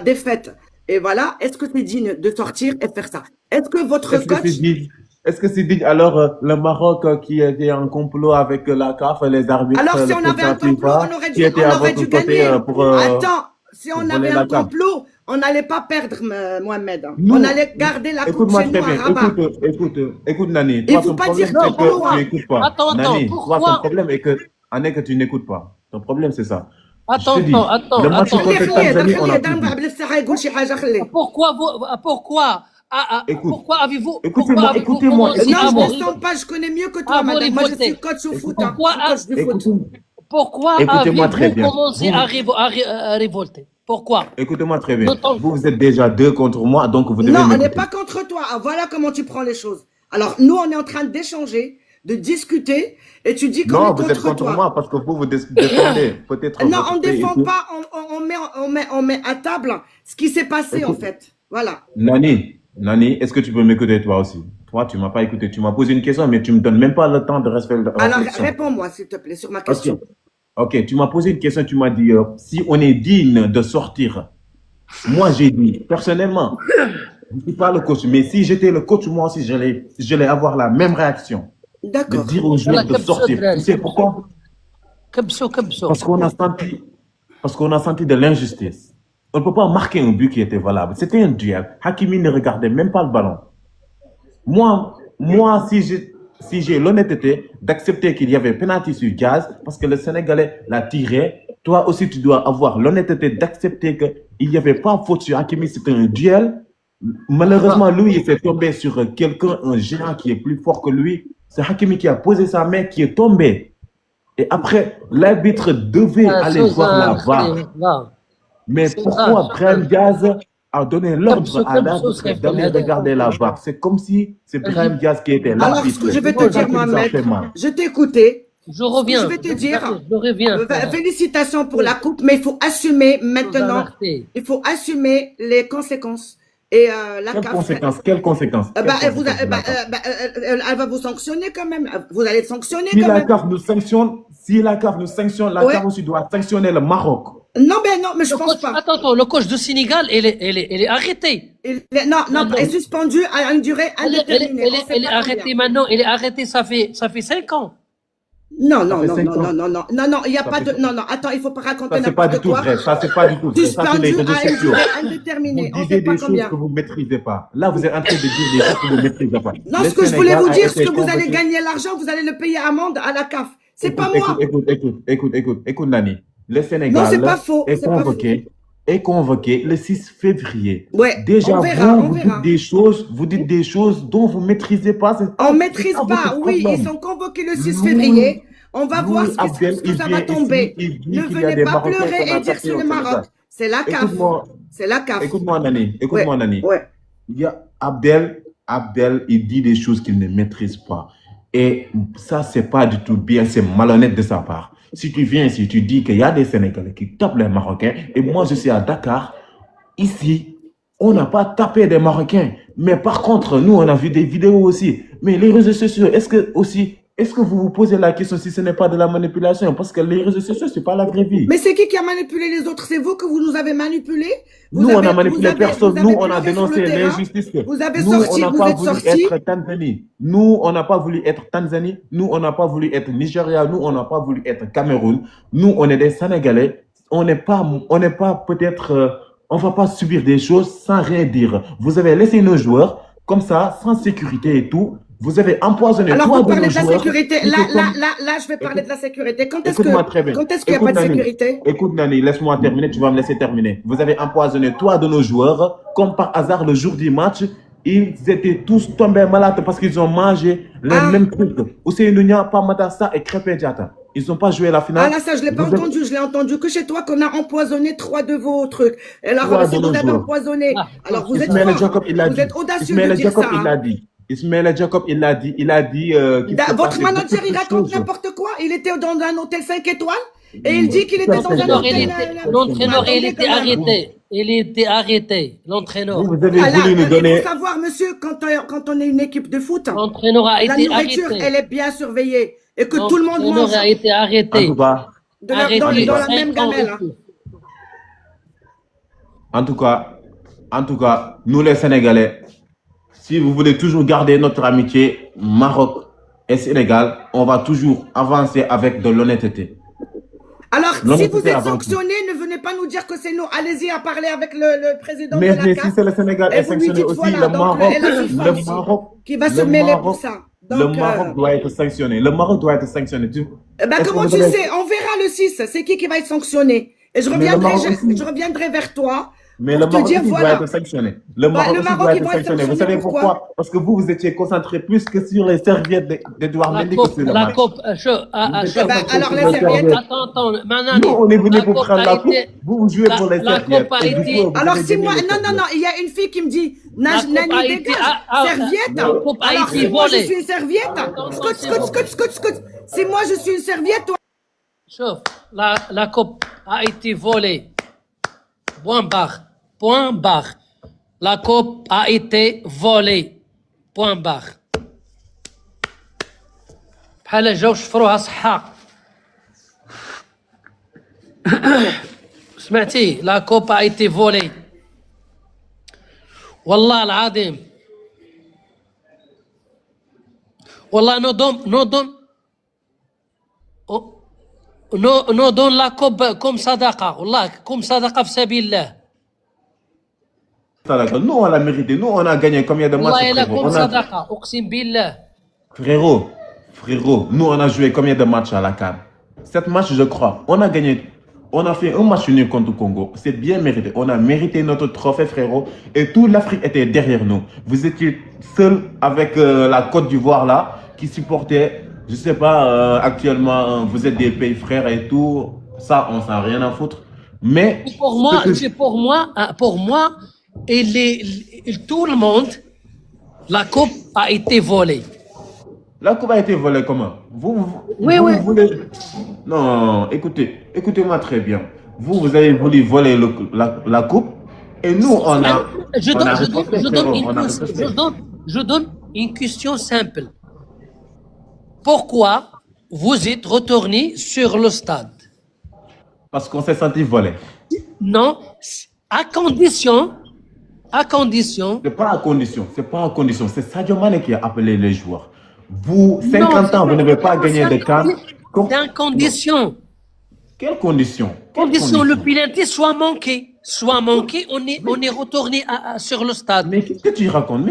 S2: défaite et voilà, est-ce que c'est digne de sortir et faire ça? Est-ce que votre
S5: Est-ce que c'est
S2: coach,
S5: digne? Est-ce que c'est digne? Alors, le Maroc qui était en complot avec la CAF, les arbitres,
S2: alors si
S5: le
S2: on avait un
S5: président
S2: complot,
S5: FIFA, qui était à
S2: on aurait
S5: votre
S2: dû
S5: côté
S2: gagner.
S5: pour
S2: Attends, si on
S5: voler
S2: avait
S5: la
S2: un
S5: CAF.
S2: complot, on n'allait pas perdre, Mohamed. On
S5: Nous,
S2: allait garder la coupe
S5: écoute-moi
S2: chez
S5: très
S2: nous à
S5: bien.
S2: Rabat.
S5: Écoute, Nani.
S2: Il
S5: Toi,
S2: faut
S5: ton
S2: pas dire
S5: problème, c'est que
S2: complot,
S5: tu
S2: hein.
S5: n'écoutes pas.
S6: Attends,
S5: Nani, toi, ton
S6: pourquoi?
S5: problème est que tu n'écoutes pas. Ton problème, c'est ça. Je te
S6: Attends,
S5: dis, le match
S6: attends.
S5: contre Tanzanie, on a perdu.
S6: Pourquoi
S5: Écoute,
S6: pourquoi avez-vous
S5: écoutez-moi, écoutez-moi,
S6: commencé
S2: Non,
S6: à
S2: je
S6: vous,
S2: descends pas, je connais mieux que toi,
S6: à vous
S2: madame. Moi, je
S6: révolter?
S2: suis coach au foot, hein.
S6: Pourquoi,
S2: Je suis coach du foot.
S5: écoutez,
S6: pourquoi
S5: écoutez-moi très
S6: avez-vous
S5: bien.
S6: commencé à révolter? Pourquoi?
S5: Écoutez-moi très bien.
S6: Notons.
S5: Vous êtes déjà 2 contre moi, donc vous devez
S2: Non, on n'est
S5: m'écouter.
S2: pas contre toi. Ah, voilà comment tu prends les choses. Alors, nous, on est en train d'échanger, de discuter, et tu dis qu'on
S5: Non,
S2: est
S5: vous êtes contre
S2: toi.
S5: moi parce que vous défendez peut-être
S2: Non,
S5: votre
S2: on ne
S5: pays et
S2: défend
S5: tout.
S2: pas, on met à table ce qui s'est passé, en
S5: Écoute,
S2: fait. Voilà.
S5: Nani, est-ce que tu peux m'écouter toi aussi? Toi, tu m'as pas écouté. Tu m'as posé une question, mais tu me donnes même pas le temps de
S2: Alors,
S5: réflexion.
S2: réponds-moi, s'il te plaît, sur ma
S5: Ok.
S2: question.
S5: Ok, tu m'as posé une question, tu m'as dit si on est digne de sortir. Moi, j'ai dit, personnellement, je ne suis pas le coach, mais si j'étais le coach, moi aussi, j'allais avoir la même réaction. De
S2: D'accord.
S5: dire aux joueurs de sortir. Tu sais pourquoi?
S6: كبسوا
S5: Parce qu'on a senti de l'injustice. On ne peut pas marquer un but qui était valable. C'était un duel. Hakimi ne regardait même pas le ballon. Moi, si j'ai l'honnêteté d'accepter qu'il y avait penalty sur Diaz, parce que le Sénégalais l'a tiré, toi aussi, tu dois avoir l'honnêteté d'accepter qu'il n'y avait pas faute sur Hakimi, c'était un duel. Malheureusement, lui, il s'est tombé sur quelqu'un, un géant qui est plus fort que lui. C'est Hakimi qui a posé sa main, qui est tombé. Et après, l'arbitre devait aller voir la VAR. Mais pourquoi Brahim Diaz a donné l'ordre à l'arbitre d'aller regarder la VAR? C'est comme si c'est Brahim Diaz qui était
S2: Alors,
S5: l'arbitre.
S2: ce que je vais te dire, Mohamed, je t'ai écouté.
S6: Je reviens.
S2: Je vais te dire,
S6: Je reviens.
S2: félicitations pour la coupe, mais il faut assumer maintenant, il faut assumer les conséquences. Et la CAF,
S5: Quelles conséquences?
S2: elle va vous sanctionner quand même. Vous allez sanctionner
S5: Si
S2: quand
S5: la
S2: même.
S5: CAF nous sanctionne, la CAF aussi doit sanctionner le Maroc.
S2: Non, mais je pense pas.
S6: Attends, le coach de Sénégal, elle est arrêtée.
S2: Non, elle est suspendue à une durée indéterminée.
S6: Elle est arrêtée maintenant. Elle est arrêtée, ça fait 5 ans.
S2: Non, il y a pas de, non, attends, il faut pas raconter
S5: Ça, c'est pas du
S2: n'importe
S5: tout
S2: quoi.
S5: vrai. Ça, c'est pas du tout vrai. Ça, c'est les
S2: Suspendu
S5: réseaux
S2: à une
S5: sociaux.
S2: durée indéterminée.
S5: Vous
S2: On
S5: disiez
S2: sait pas
S5: des choses
S2: combien.
S5: que vous ne maîtrisez pas. Là, vous êtes en train de dire des choses que vous ne maîtrisez pas.
S2: Non,
S5: Le
S2: ce que je voulais
S5: Sénégal
S2: vous
S5: a
S2: dire, c'est
S5: été
S2: que vous allez
S5: convoqué.
S2: gagner l'argent, vous allez le payer amende à la CAF. C'est pas moi.
S5: Écoute, Nani. Le Sénégal
S2: Non, c'est pas faux.
S5: est
S2: C'est pas faux.
S5: convoqué le 6 février.
S2: Ouais,
S5: Déjà,
S2: on verra.
S5: vous dites des choses dont vous ne maîtrisez pas.
S2: On maîtrise pas.
S5: votre
S2: Oui,
S5: problème.
S2: ils sont convoqués le 6
S5: Louis-
S2: février. On va
S5: Louis
S2: voir ce
S5: Abdel,
S2: que ça
S5: il
S2: va
S5: vient
S2: tomber.
S5: ici, il dit
S2: Ne
S5: qu'il y a
S2: venez
S5: des
S2: pas
S5: Marocains
S2: pleurer
S5: qu'on a
S2: et dire
S5: tapés
S2: sur
S5: au
S2: le Maroc.
S5: Sénégal.
S2: C'est la CAF.
S5: Écoute-moi.
S2: C'est la CAF.
S5: Écoute-moi, Nani.
S2: Ouais.
S5: Il y a Abdel, il dit des choses qu'il ne maîtrise pas. Et ça, c'est pas du tout bien, c'est malhonnête de sa part. Si tu viens ici, tu dis qu'il y a des Sénégalais qui tapent les Marocains, et moi, je suis à Dakar, ici, on n'a pas tapé des Marocains. Mais par contre, nous, on a vu des vidéos aussi. Mais les réseaux sociaux, est-ce que vous vous posez la question si ce n'est pas de la manipulation? Parce que les réseaux sociaux, c'est pas la vraie vie.
S2: Mais c'est qui a manipulé les autres? C'est vous que vous nous avez manipulés?
S5: Nous, on a manipulé personne. Nous, on a dénoncé l'injustice.
S2: Vous avez
S5: Nous,
S2: sorti,
S5: on n'a
S2: vous
S5: pas
S2: êtes
S5: voulu
S2: sortis.
S5: être Tanzanie. Nous, on n'a pas voulu être Tanzanie. Nous, on n'a pas voulu être Nigeria. Nous, on n'a pas voulu être Cameroun. Nous, on est des Sénégalais. On n'est pas peut-être, on va pas subir des choses sans rien dire. Vous avez laissé nos joueurs comme ça, sans sécurité et tout. Vous avez empoisonné
S2: Alors,
S5: trois
S2: vous
S5: de
S2: parlez
S5: nos
S2: de la
S5: joueurs.
S2: sécurité.
S5: qui
S2: Là,
S5: se
S2: là,
S5: sont-
S2: là, là, je vais parler de la sécurité. Quand est-ce
S5: Écoute-moi très bien.
S2: qu'il n'y a pas de
S5: Nani.
S2: sécurité?
S5: Écoute, Nani, laisse-moi terminer. Tu vas me laisser terminer. Vous avez empoisonné trois de nos joueurs. Comme par hasard, le jour du match, ils étaient tous tombés malades parce qu'ils ont mangé les
S2: Ah.
S5: mêmes trucs. Ousseynou Nia, Pamatassa et Krépin Diatta. Ils n'ont pas joué la finale.
S2: Ah là, ça, je ne l'ai pas
S5: Vous avez-
S2: entendu. Je l'ai entendu que chez toi qu'on a empoisonné 3 de vos trucs. Et alors,
S5: Trois
S2: si
S5: de
S2: vous
S5: nos
S2: avez
S5: joueurs.
S2: empoisonné,
S6: Ah,
S2: alors vous êtes
S5: Ismaël
S2: fort.
S5: Jacob, il l'a
S2: Vous
S5: dit.
S2: êtes audacieux
S5: Ismaël
S2: de dire
S5: Jacob,
S2: ça.
S5: il
S2: hein.
S5: l'a dit. Ismaël Jacob, il l'a dit. Il a dit qu'il se
S2: Votre
S5: passait
S2: manager,
S5: beaucoup
S2: il
S5: de
S2: raconte
S5: choses.
S2: n'importe quoi. Il était dans un hôtel 5 étoiles et il dit qu'il était dans un
S6: L'entraîneur,
S2: hôtel.
S6: l'entraîneur, il
S2: Attendez
S6: était
S2: quand même.
S6: arrêté. Il était arrêté, l'entraîneur.
S5: Vous avez
S2: Ah là,
S5: voulu nous
S2: il
S5: donner.
S2: faut savoir, monsieur, quand on est une équipe de foot,
S6: L'entraîneur a
S2: la
S6: été
S2: nourriture,
S6: arrêté.
S2: elle est bien surveillée et que tout le monde
S6: L'entraîneur
S2: mange
S6: a été
S5: En
S6: arrêté.
S5: tout cas,
S6: Arrêté
S2: dans la
S6: 5
S2: même
S6: ans
S2: gamelle.
S6: et
S2: hein.
S6: tout.
S5: en tout cas, nous les Sénégalais, si vous voulez toujours garder notre amitié Maroc et Sénégal, on va toujours avancer avec de l'honnêteté.
S2: Alors, si
S5: L'honnêteté
S2: vous êtes
S5: avant tout.
S2: sanctionné, ne venez pas nous dire que c'est nous. Allez-y à parler avec le président
S5: Mais
S2: de la
S5: si
S2: CAF.
S5: c'est le Sénégal
S2: Et
S5: est
S2: vous lui
S5: sanctionné
S2: dites,
S5: aussi,
S2: voilà,
S5: le
S2: donc,
S5: Maroc,
S2: et la FIFA
S5: le
S2: aussi,
S5: Maroc,
S2: qui va se
S5: le
S2: mêler
S5: Maroc-
S2: pour ça.
S5: le
S2: Donc,
S5: Maroc doit être sanctionné. Le Maroc doit être sanctionné.
S2: ben,
S5: Est-ce
S2: comment
S5: que vous
S2: tu
S5: avez-
S2: sais? On verra le 6. C'est qui va être sanctionné? Et je
S5: Mais le Maroc aussi.
S2: reviendrai vers toi
S5: Mais
S2: pour
S5: le
S2: te
S5: Maroc
S2: dire,
S5: aussi
S2: voilà.
S5: doit être sanctionné. Le Maroc
S2: le
S5: aussi
S2: Maroc,
S5: doit
S2: il
S5: être
S2: va être
S5: sanctionné. Vous
S2: sanctionné,
S5: savez pourquoi? Parce que vous étiez concentré plus que sur les serviettes d'Edouard
S6: La
S5: Mendy que
S6: coupe,
S5: sur le
S6: la
S5: match.
S6: coupe,
S5: Eh ben,
S2: alors, les serviettes.
S6: attends, Manani,
S5: Nous, on est venu
S6: la
S5: pour
S6: coupe
S5: prendre
S6: a
S5: la coupe.
S6: été-
S5: Vous jouez pour les
S6: la
S5: serviettes.
S6: coupe a
S5: Et du
S6: été-
S5: coup, vous
S2: Alors,
S5: avez
S2: si
S5: gagné
S2: moi,
S5: les
S2: non,
S5: serviettes.
S2: il y a une fille qui me dit,
S6: La coupe a
S2: Nani,
S6: été-
S2: dégage, serviette.
S6: la coupe a
S2: Alors,
S6: été
S2: si moi, je
S6: volée.
S2: suis une serviette, scout. Si moi, je suis une serviette, toi.
S6: Sauf, la coupe a été volée. Point barre. Point barre. La coupe a été volée. Point barre. بحال جاو شفروها صحة. سمعتي؟ لا كوب a été volée. والله العظيم. والله nous donne la coupe comme sadaqa. والله comme sadaqa في سبيل الله.
S5: Nous, on l'a mérité. Nous, on a gagné combien de matchs,
S6: والله إلا
S5: frérot?
S6: comme sadaqa. أقسم بالله.
S5: Frérot, nous, on a joué combien de matchs à la CAN? 7 matchs, je crois. On a gagné. On a fait un match nul contre le Congo. C'est bien mérité. On a mérité notre trophée, frérot. Et toute l'Afrique était derrière nous. Vous étiez seul avec la Côte d'Ivoire, là, qui supportait. Je sais pas, actuellement, vous êtes des pays frères et tout. Ça, on s'en a rien à foutre. Mais.
S6: Pour moi, tout le monde, la coupe a été volée.
S5: La coupe a été volée comment? Vous
S6: Oui.
S5: voulez... Non, écoutez-moi très bien. Vous avez voulu voler la coupe et nous, on a...
S6: Je donne une question simple. Pourquoi vous êtes retourné sur le stade?
S5: Parce qu'on s'est senti voler.
S6: Non, à condition...
S5: C'est pas à condition. C'est Sadio Mane qui a appelé les joueurs. Vous, 50 ans, vous n'avez pas gagné de CAN.
S6: C'est en condition.
S5: Quelle condition?
S6: Condition, le penalty soit manqué. On est retourné sur le stade.
S5: Mais qu'est-ce que tu racontes?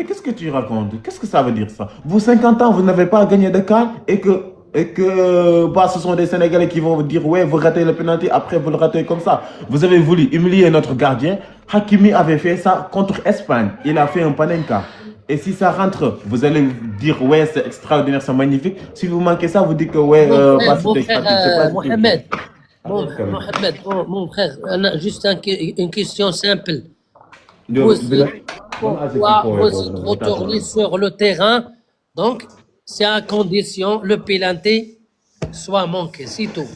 S5: Qu'est-ce que ça veut dire ça? Vous, 50 ans, vous n'avez pas gagné de CAN et que bah, ce sont des Sénégalais qui vont vous dire ouais, vous ratez le penalty, après vous le ratez comme ça. Vous avez voulu humilier notre gardien. Hakimi avait fait ça contre Espagne. Il a fait un panenka. Et si ça rentre, vous allez dire ouais, c'est extraordinaire, c'est magnifique. Si vous manquez ça, vous dites que ouais,
S6: mon frère Mohamed, mon frère, juste une question simple. Pourquoi vous êtes retourné sur le terrain? Donc, c'est à condition le penalty soit manqué, c'est tout.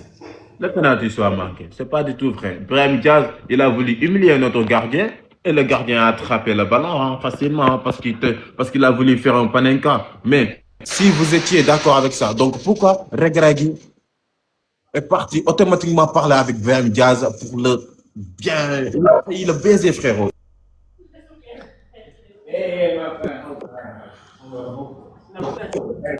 S5: Le penalty soit manqué. C'est pas du tout vrai. Brahim Diaz, il a voulu humilier notre gardien et le gardien a attrapé le ballon facilement parce qu'il a voulu faire un panenka. Mais si vous étiez d'accord avec ça, donc pourquoi Regragui est parti automatiquement parler avec Brahim Diaz pour le bien... Il a baisé, frérot.